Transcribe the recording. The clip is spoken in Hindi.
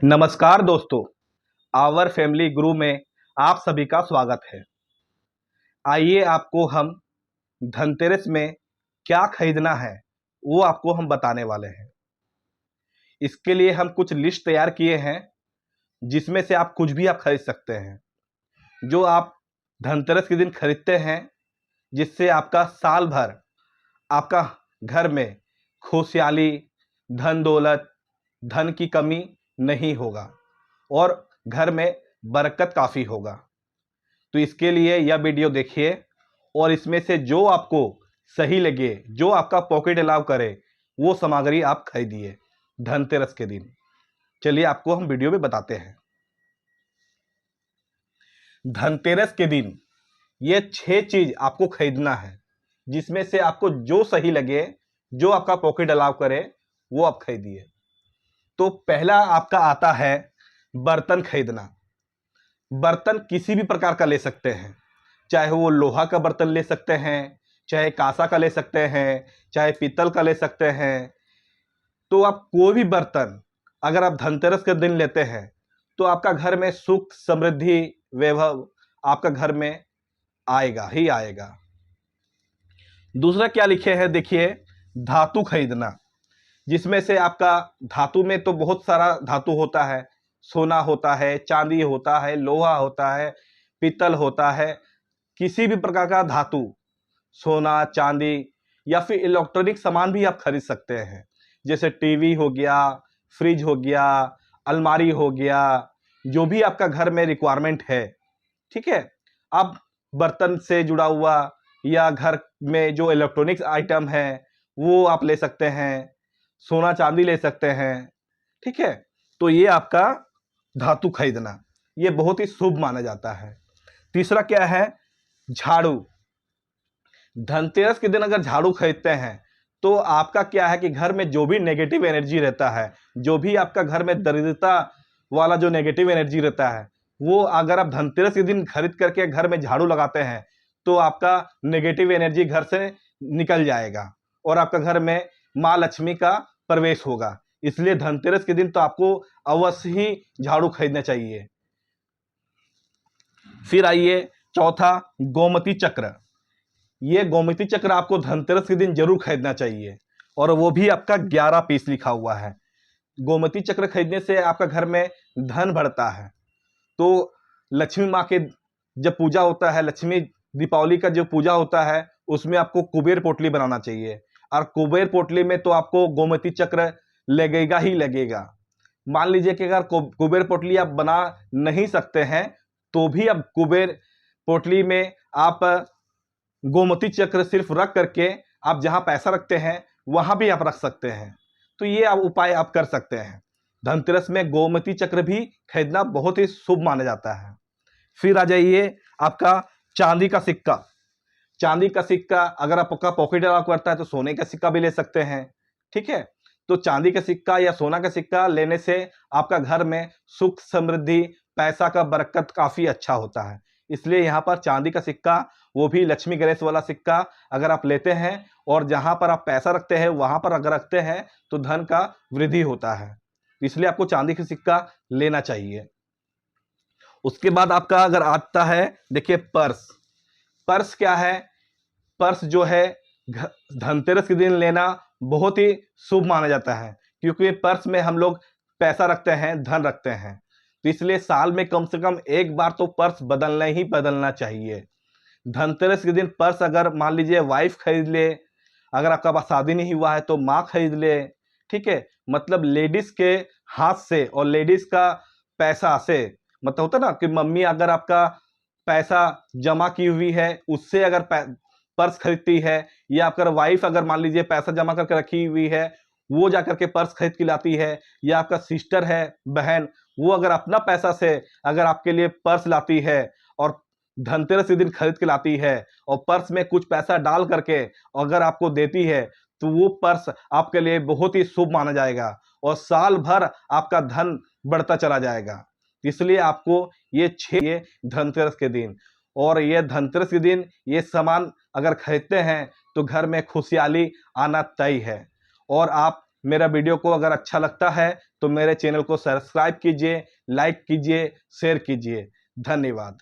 नमस्कार दोस्तों, आवर फैमिली गुरु में आप सभी का स्वागत है। आइए आपको हम धनतेरस में क्या खरीदना है वो आपको हम बताने वाले हैं। इसके लिए हम कुछ लिस्ट तैयार किए हैं जिसमें से आप कुछ भी आप खरीद सकते हैं। जो आप धनतेरस के दिन खरीदते हैं जिससे आपका साल भर आपका घर में खुशहाली, धन दौलत, धन की कमी नहीं होगा और घर में बरकत काफ़ी होगा। तो इसके लिए यह वीडियो देखिए और इसमें से जो आपको सही लगे, जो आपका पॉकेट अलाउ करे, वो सामग्री आप खरीदिए धनतेरस के दिन। चलिए आपको हम वीडियो में बताते हैं। धनतेरस के दिन ये 6 चीज आपको खरीदना है जिसमें से आपको जो सही लगे, जो आपका पॉकेट अलाउ करे, वो आप खरीदिए। तो पहला आपका आता है बर्तन खरीदना। बर्तन किसी भी प्रकार का ले सकते हैं, चाहे वो लोहा का बर्तन ले सकते हैं, चाहे कांसा का ले सकते हैं, चाहे पीतल का ले सकते हैं। तो आप कोई भी बर्तन अगर आप धनतेरस के दिन लेते हैं तो आपका घर में सुख, समृद्धि, वैभव आपका घर में आएगा ही आएगा। दूसरा क्या लिखे हैं देखिए, धातु खरीदना, जिसमें से आपका धातु में तो बहुत सारा धातु होता है। सोना होता है, चांदी होता है, लोहा होता है, पीतल होता है। किसी भी प्रकार का धातु, सोना, चांदी या फिर इलेक्ट्रॉनिक सामान भी आप खरीद सकते हैं। जैसे टीवी हो गया, फ्रिज हो गया, अलमारी हो गया, जो भी आपका घर में रिक्वायरमेंट है, ठीक है। आप बर्तन से जुड़ा हुआ या घर में जो इलेक्ट्रॉनिक्स आइटम है वो आप ले सकते हैं, सोना चांदी ले सकते हैं, ठीक है। तो ये आपका धातु खरीदना, ये बहुत ही शुभ माना जाता है। तीसरा क्या है, झाड़ू। धनतेरस के दिन अगर झाड़ू खरीदते हैं तो आपका क्या है कि घर में जो भी नेगेटिव एनर्जी रहता है, जो भी आपका घर में दरिद्रता वाला जो नेगेटिव एनर्जी रहता है, वो अगर आप धनतेरस के दिन खरीद करके घर में झाड़ू लगाते हैं तो आपका नेगेटिव एनर्जी घर से निकल जाएगा और आपका घर में माँ लक्ष्मी का प्रवेश होगा। इसलिए धनतेरस के दिन तो आपको अवश्य ही झाड़ू खरीदना चाहिए। फिर आइए चौथा, गोमती चक्र। ये गोमती चक्र आपको धनतेरस के दिन जरूर खरीदना चाहिए और वो भी आपका 11 पीस लिखा हुआ है। गोमती चक्र खरीदने से आपका घर में धन बढ़ता है। तो लक्ष्मी माँ के जब पूजा होता है, लक्ष्मी दीपावली का जो पूजा होता है, उसमें आपको कुबेर पोटली बनाना चाहिए और कुबेर पोटली में तो आपको गोमती चक्र लगेगा ही लगेगा। मान लीजिए कि अगर कुबेर पोटली आप बना नहीं सकते हैं तो भी अब कुबेर पोटली में आप गोमती चक्र सिर्फ रख करके आप जहां पैसा रखते हैं वहां भी आप रख सकते हैं। तो ये आप उपाय आप कर सकते हैं। धनतेरस में गोमती चक्र भी खरीदना बहुत ही शुभ माना जाता है। फिर आ जाइए आपका चांदी का सिक्का। चांदी का सिक्का अगर आपका पॉकेट अलाउ करता है तो सोने का सिक्का भी ले सकते हैं, ठीक है। तो चांदी का सिक्का या सोना का सिक्का लेने से आपका घर में सुख, समृद्धि, पैसा का बरकत काफी अच्छा होता है। इसलिए यहाँ पर चांदी का सिक्का, वो भी लक्ष्मी गणेश वाला सिक्का अगर आप लेते हैं और जहां पर आप पैसा रखते हैं वहां पर अगर रखते हैं तो धन का वृद्धि होता है। इसलिए आपको चांदी का सिक्का लेना चाहिए। उसके बाद आपका अगर आता है देखिए पर्स। पर्स क्या है, पर्स जो है धनतेरस के दिन लेना बहुत ही शुभ माना जाता है, क्योंकि पर्स में हम लोग पैसा रखते हैं, धन रखते हैं। तो इसलिए साल में कम से कम एक बार तो पर्स बदलना ही बदलना चाहिए। धनतेरस के दिन पर्स अगर मान लीजिए वाइफ खरीद ले, अगर आपका पास शादी नहीं हुआ है तो माँ खरीद ले, ठीक है। मतलब लेडीज के हाथ से और लेडीज का पैसा से, मतलब होता ना कि मम्मी अगर आपका पैसा जमा की हुई है उससे अगर पर्स खरीदती है, या अगर वाइफ अगर मान लीजिए पैसा जमा करके रखी हुई है वो जाकर के पर्स खरीद के लाती है, या आपका सिस्टर है, बहन, वो अगर अपना पैसा से अगर आपके लिए पर्स लाती है और धनतेरस के दिन खरीद के लाती है और पर्स में कुछ पैसा डाल करके अगर आपको देती है तो वो पर्स आपके लिए बहुत ही शुभ माना जाएगा और साल भर आपका धन बढ़ता चला जाएगा। इसलिए आपको ये धनतेरस के दिन और ये धनतेरस के दिन ये सामान अगर खरीदते हैं तो घर में खुशहाली आना तय है और आप मेरा वीडियो को अगर अच्छा लगता है तो मेरे चैनल को सब्सक्राइब कीजिए, लाइक कीजिए, शेयर कीजिए। धन्यवाद।